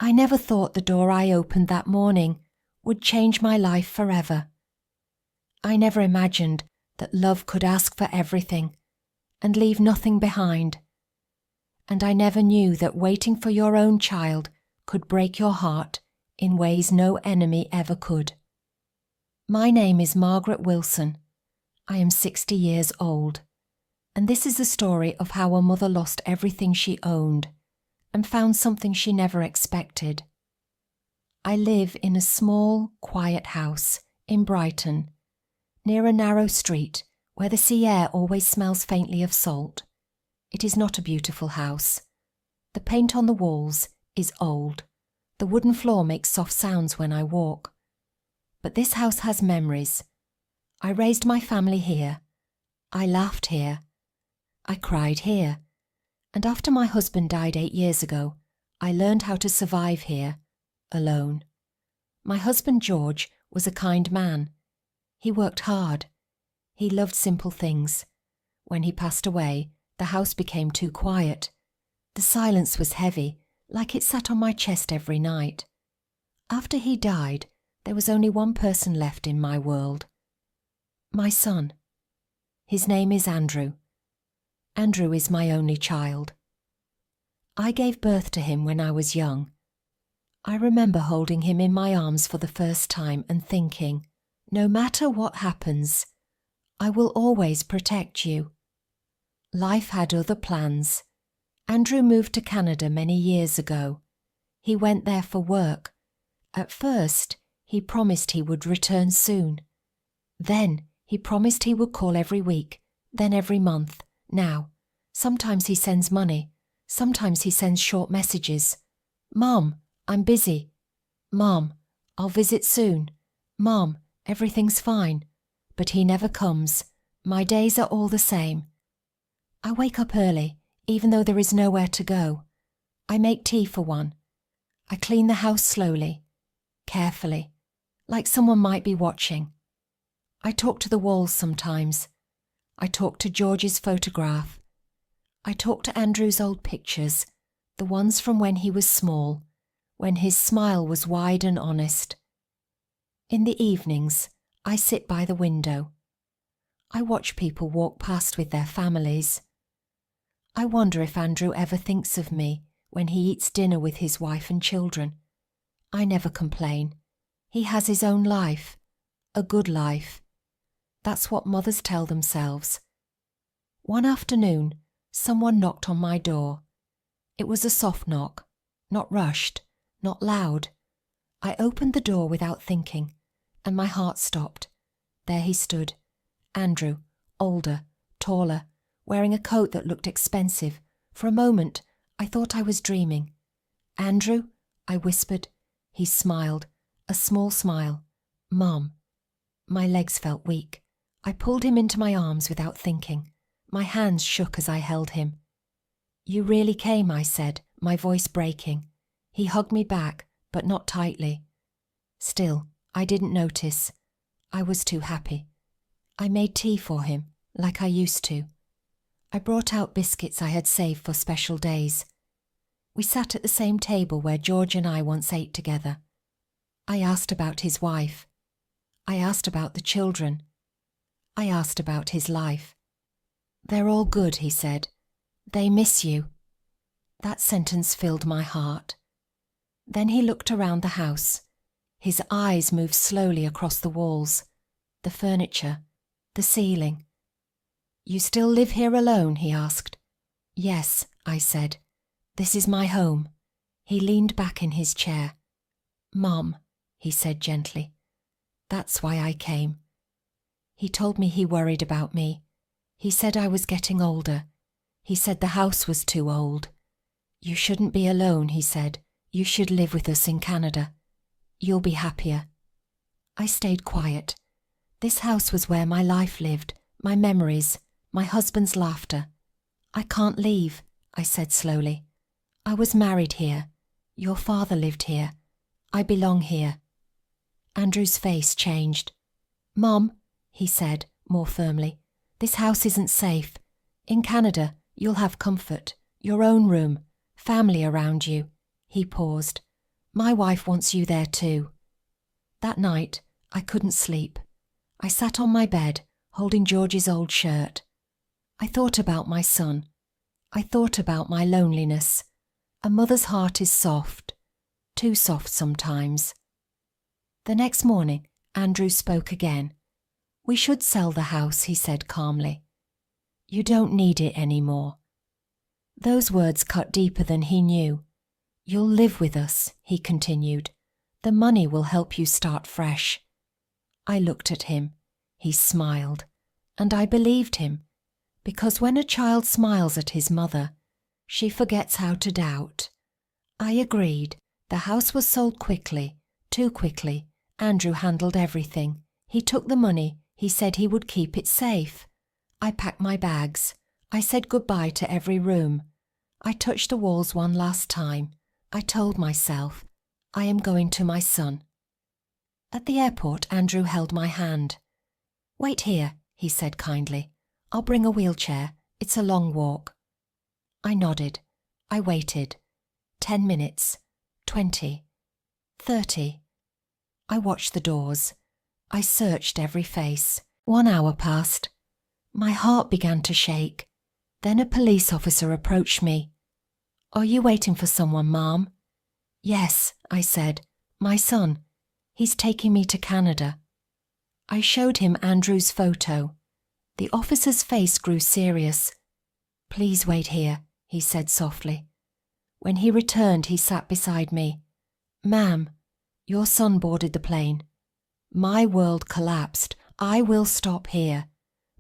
I never thought the door I opened that morning would change my life forever. I never imagined that love could ask for everything and leave nothing behind. And I never knew that waiting for your own child could break your heart in ways no enemy ever could. My name is Margaret Wilson. I am 60 years old, and this is the story of how a mother lost everything she owned and found something she never expected. I live in a small, quiet house in Brighton, near a narrow street where the sea air always smells faintly of salt. It is not a beautiful house. The paint on the walls is old. The wooden floor makes soft sounds when I walk. But this house has memories. I raised my family here. I laughed here. I cried here. And after my husband died 8 years ago, I learned how to survive here, alone. My husband George was a kind man. He worked hard. He loved simple things. When he passed away, the house became too quiet. The silence was heavy, like it sat on my chest every night. After he died, there was only one person left in my world. My son. His name is Andrew. Andrew is my only child. I gave birth to him when I was young. I remember holding him in my arms for the first time and thinking, no matter what happens, I will always protect you. Life had other plans. Andrew moved to Canada many years ago. He went there for work. At first, he promised he would return soon. Then, he promised he would call every week, then every month. Now, sometimes he sends money. Sometimes he sends short messages. Mom, I'm busy. Mom, I'll visit soon. Mom, everything's fine. But he never comes. My days are all the same. I wake up early, even though there is nowhere to go. I make tea for one. I clean the house slowly, carefully, like someone might be watching. I talk to the walls sometimes. I talk to George's photograph. I talk to Andrew's old pictures, the ones from when he was small, when his smile was wide and honest. In the evenings, I sit by the window. I watch people walk past with their families. I wonder if Andrew ever thinks of me when he eats dinner with his wife and children. I never complain. He has his own life, a good life. That's what mothers tell themselves. One afternoon, someone knocked on my door. It was a soft knock, not rushed, not loud. I opened the door without thinking, and my heart stopped. There he stood, Andrew, older, taller, wearing a coat that looked expensive. For a moment, I thought I was dreaming. Andrew, I whispered. He smiled, a small smile. Mom. My legs felt weak. I pulled him into my arms without thinking. My hands shook as I held him. You really came, I said, my voice breaking. He hugged me back, but not tightly. Still, I didn't notice. I was too happy. I made tea for him, like I used to. I brought out biscuits I had saved for special days. We sat at the same table where George and I once ate together. I asked about his wife. I asked about the children. I asked about his life. They're all good, he said. They miss you. That sentence filled my heart. Then he looked around the house. His eyes moved slowly across the walls, the furniture, the ceiling. You still live here alone? He asked. Yes, I said. This is my home. He leaned back in his chair. Mom, he said gently. That's why I came. He told me he worried about me. He said I was getting older. He said the house was too old. You shouldn't be alone, he said. You should live with us in Canada. You'll be happier. I stayed quiet. This house was where my life lived, my memories, my husband's laughter. I can't leave, I said slowly. I was married here. Your father lived here. I belong here. Andrew's face changed. Mom, he said, more firmly, this house isn't safe. In Canada, you'll have comfort, your own room, family around you. He paused. My wife wants you there too." That night, I couldn't sleep. I sat on my bed, holding George's old shirt. I thought about my son. I thought about my loneliness. A mother's heart is soft, too soft sometimes. The next morning, Andrew spoke again. "We should sell the house," he said calmly. "You don't need it anymore." Those words cut deeper than he knew. "You'll live with us," he continued. "The money will help you start fresh." I looked at him. He smiled. And I believed him, because when a child smiles at his mother, she forgets how to doubt. I agreed. The house was sold quickly, too quickly. Andrew handled everything. He took the money. He said he would keep it safe. I packed my bags. I said goodbye to every room. I touched the walls one last time. I told myself, I am going to my son. At the airport, Andrew held my hand. "Wait here," he said kindly. "I'll bring a wheelchair. It's a long walk." I nodded. I waited. 10 minutes. 20. 30. I watched the doors. I searched every face. 1 hour passed. My heart began to shake. Then a police officer approached me. "Are you waiting for someone, Mom?" "Yes," I said. "My son. He's taking me to Canada." I showed him Andrew's photo. The officer's face grew serious. "Please wait here," he said softly. When he returned, he sat beside me. "Ma'am, your son boarded the plane." My world collapsed. I will stop here.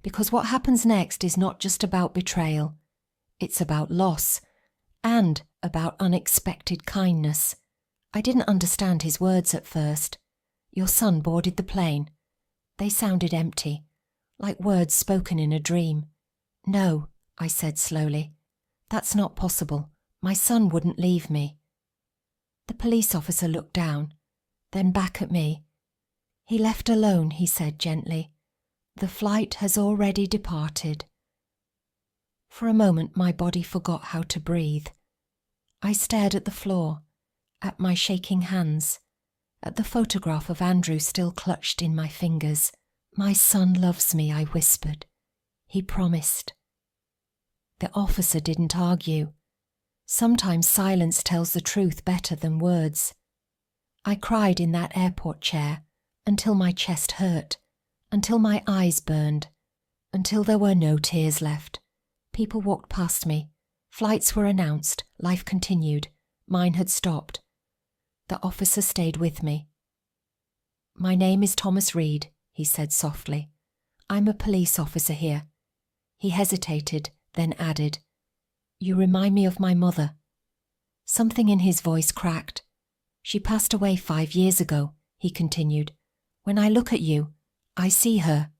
Because what happens next is not just about betrayal. It's about loss. And about unexpected kindness. I didn't understand his words at first. "Your son boarded the plane." They sounded empty, like words spoken in a dream. "No," I said slowly. "That's not possible. My son wouldn't leave me." The police officer looked down, then back at me. "He left alone," he said gently. "The flight has already departed." For a moment my body forgot how to breathe. I stared at the floor, at my shaking hands, at the photograph of Andrew still clutched in my fingers. "My son loves me," I whispered. "He promised." The officer didn't argue. Sometimes silence tells the truth better than words. I cried in that airport chair until my chest hurt, until my eyes burned, until there were no tears left. People walked past me. Flights were announced. Life continued. Mine had stopped. The officer stayed with me. "My name is Thomas Reed," he said softly. "I'm a police officer here." He hesitated, then added, "You remind me of my mother." Something in his voice cracked. "She passed away 5 years ago," he continued. "When I look at you, I see her."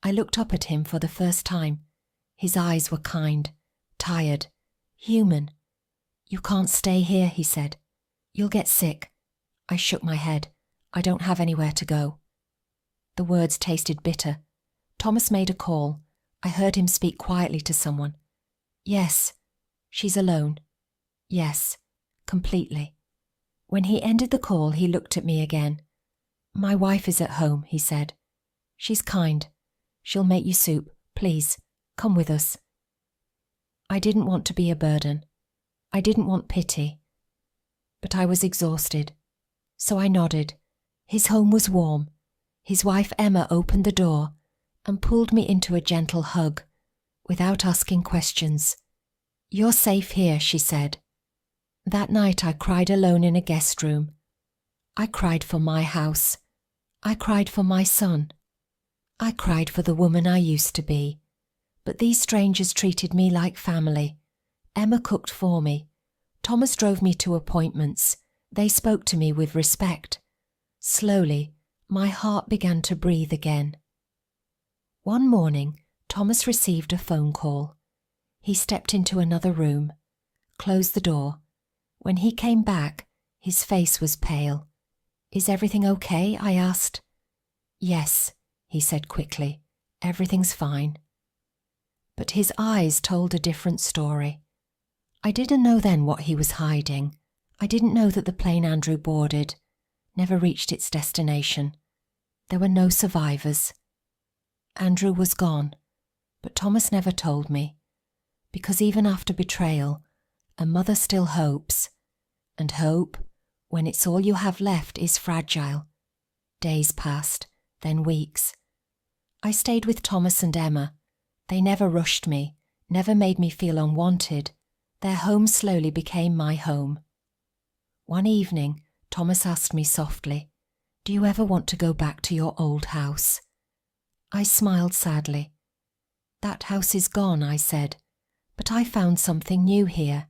I looked up at him for the first time. His eyes were kind, tired, human. "You can't stay here," he said. "You'll get sick." I shook my head. "I don't have anywhere to go." The words tasted bitter. Thomas made a call. I heard him speak quietly to someone. "Yes." "She's alone." "Yes." Completely. When he ended the call, he looked at me again. "My wife is at home," he said. "She's kind. She'll make you soup. Please, come with us." I didn't want to be a burden. I didn't want pity. But I was exhausted. So I nodded. His home was warm. His wife Emma opened the door and pulled me into a gentle hug, without asking questions. "You're safe here," she said. That night I cried alone in a guest room. I cried for my house. I cried for my son. I cried for the woman I used to be. But these strangers treated me like family. Emma cooked for me. Thomas drove me to appointments. They spoke to me with respect. Slowly, my heart began to breathe again. One morning, Thomas received a phone call. He stepped into another room, closed the door. When he came back, his face was pale. "Is everything okay?" I asked. "Yes," he said quickly. "Everything's fine." But his eyes told a different story. I didn't know then what he was hiding. I didn't know that the plane Andrew boarded never reached its destination. There were no survivors. Andrew was gone, but Thomas never told me, because even after betrayal, a mother still hopes, and hope, when it's all you have left, is fragile. Days passed, then weeks. I stayed with Thomas and Emma. They never rushed me, never made me feel unwanted. Their home slowly became my home. One evening, Thomas asked me softly, "Do you ever want to go back to your old house?" I smiled sadly. "That house is gone," I said, "but I found something new here.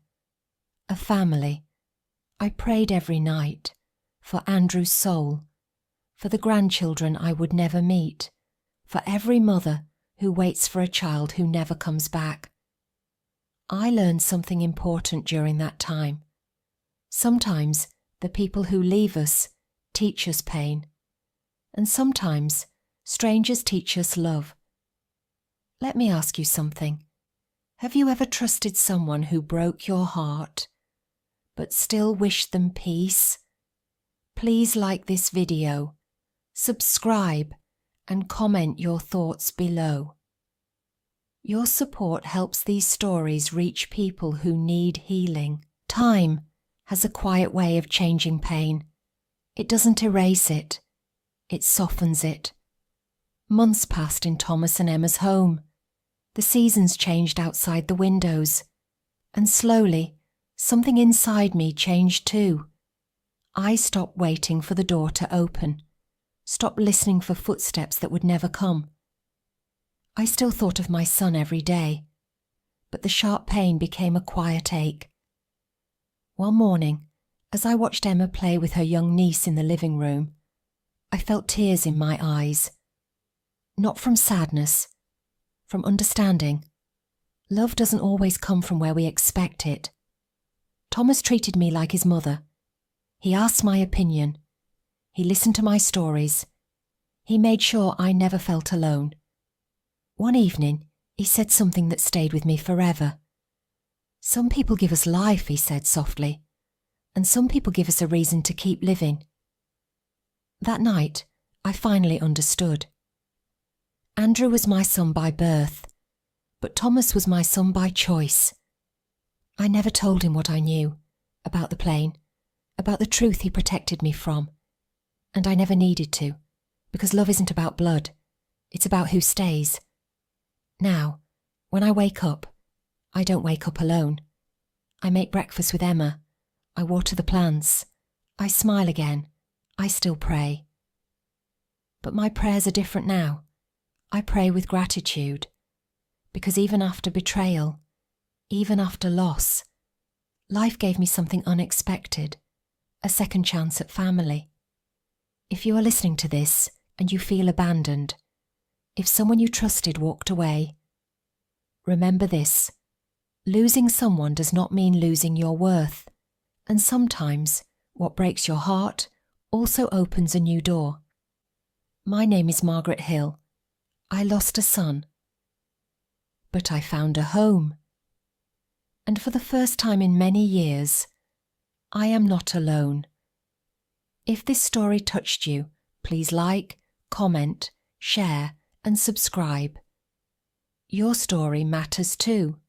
A family." I prayed every night for Andrew's soul, for the grandchildren I would never meet, for every mother who waits for a child who never comes back. I learned something important during that time. Sometimes the people who leave us teach us pain, and sometimes strangers teach us love. Let me ask you something. Have you ever trusted someone who broke your heart, but still wished them peace? Please like this video, subscribe, and comment your thoughts below. Your support helps these stories reach people who need healing. Time has a quiet way of changing pain. It doesn't erase it, it softens it. Months passed in Thomas and Emma's home. The seasons changed outside the windows, and slowly something inside me changed too. I stopped waiting for the door to open, stopped listening for footsteps that would never come. I still thought of my son every day, but the sharp pain became a quiet ache. One morning, as I watched Emma play with her young niece in the living room, I felt tears in my eyes. Not from sadness, from understanding. Love doesn't always come from where we expect it. Thomas treated me like his mother. He asked my opinion. He listened to my stories. He made sure I never felt alone. One evening, he said something that stayed with me forever. "Some people give us life," he said softly, "and some people give us a reason to keep living." That night, I finally understood. Andrew was my son by birth, but Thomas was my son by choice. I never told him what I knew about the plane, about the truth he protected me from, and I never needed to, because love isn't about blood, it's about who stays. Now, when I wake up, I don't wake up alone. I make breakfast with Emma. I water the plants. I smile again. I still pray. But my prayers are different now. I pray with gratitude, because even after betrayal, even after loss, life gave me something unexpected, a second chance at family. If you are listening to this and you feel abandoned, if someone you trusted walked away, remember this: losing someone does not mean losing your worth, and sometimes what breaks your heart also opens a new door. My name is Margaret Hill. I lost a son, but I found a home. And for the first time in many years, I am not alone. If this story touched you, please like, comment, share, and subscribe. Your story matters too.